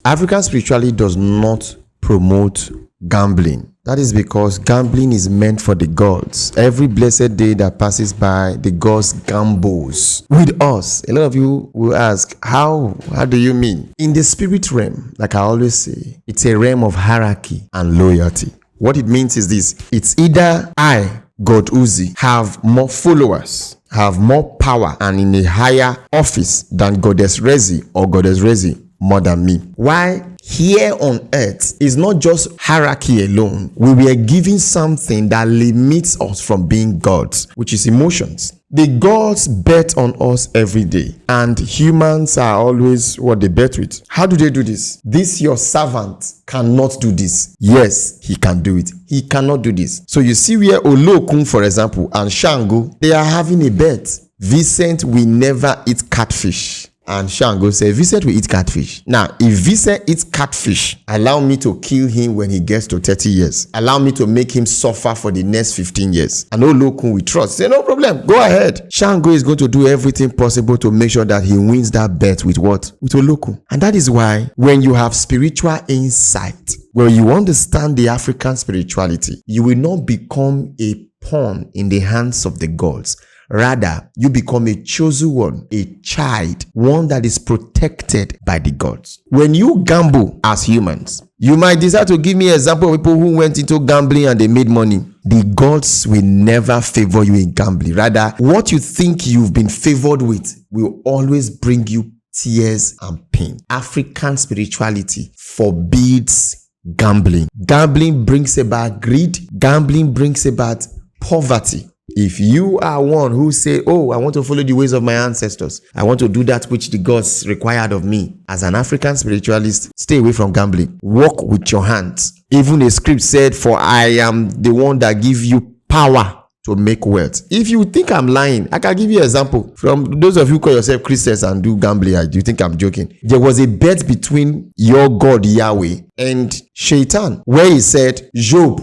African spirituality does not promote gambling. That is because gambling is meant for the gods. Every blessed day that passes by, the gods gambles with us. A lot of you will ask, how do you mean? In the spirit realm, like I always say, it's a realm of hierarchy and loyalty. What it means is this: it's either I, God Uzih, have more followers, have more power, and in a higher office than Goddess Rezi, or Goddess Rezi more than me. Why? Here on earth is not just hierarchy alone. We were given something that limits us from being gods, which is emotions. The gods bet on us every day, and humans are always what they bet with. How do they do this? This your servant cannot do this. Yes, he can do it. He cannot do this. So you see where Olokun, for example, and Shango, they are having a bet. Vincent will never eat catfish. And Shango said, Vincent will eat catfish. Now, if Vincent eats catfish, allow me to kill him when he gets to 30 years. Allow me to make him suffer for the next 15 years. And Olokun will trust. Say, no problem, go ahead. Shango is going to do everything possible to make sure that he wins that bet with what? With Olokun. And that is why when you have spiritual insight, when you understand the African spirituality, you will not become a pawn in the hands of the gods. Rather, you become a chosen one, a child, one that is protected by the gods. When you gamble as humans, you might decide to give me an example of people who went into gambling and they made money. The gods will never favor you in gambling. Rather, what you think you've been favored with will always bring you tears and pain. African spirituality forbids gambling. Gambling brings about greed. Gambling brings about poverty. If you are one who say, oh, I want to follow the ways of my ancestors, I want to do that which the gods required of me, as an African spiritualist, stay away from gambling. Walk with your hands. Even a script said, for I am the one that give you power to make wealth. If you think I'm lying, I can give you an example. From those of you who call yourself Christians and do gambling, do you think I'm joking? There was a bet between your God Yahweh and Shaitan, where he said, Job,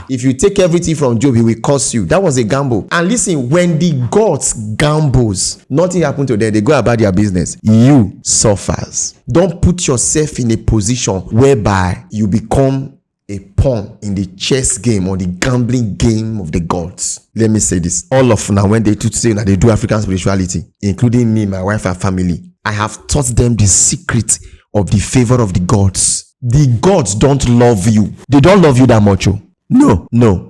if you take everything from Job, he will curse you. That was a gamble. And listen, when the gods gambles, nothing happened to them. They go about their business. You suffers. Don't put yourself in a position whereby you become a pawn in the chess game or the gambling game of the gods. Let me say this. All of now, when they say that they do African spirituality, including me, my wife and family, I have taught them the secret of the favor of the gods. The gods don't love you. They don't love you that much. No.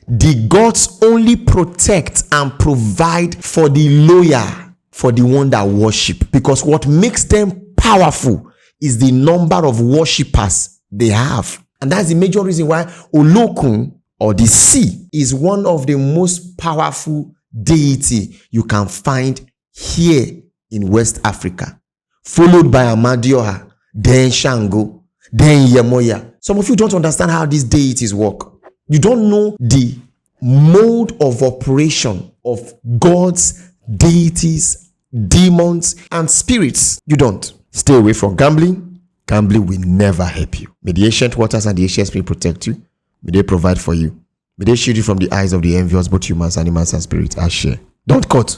The gods only protect and provide for the loyal, for the one that worship. Because what makes them powerful is the number of worshippers they have. And that's the major reason why Olokun, or the sea, is one of the most powerful deity you can find here in West Africa. Followed by Amadioha, then Shango, then Yemoya. Some of you don't understand how these deities work. You don't know the mode of operation of gods, deities, demons, and spirits. You don't. Stay away from gambling. Gambling will never help you. May the ancient waters and the ancient spirit protect you. May they provide for you. May they shield you from the eyes of the envious, both humans, animals, and spirits. I share. Don't cut.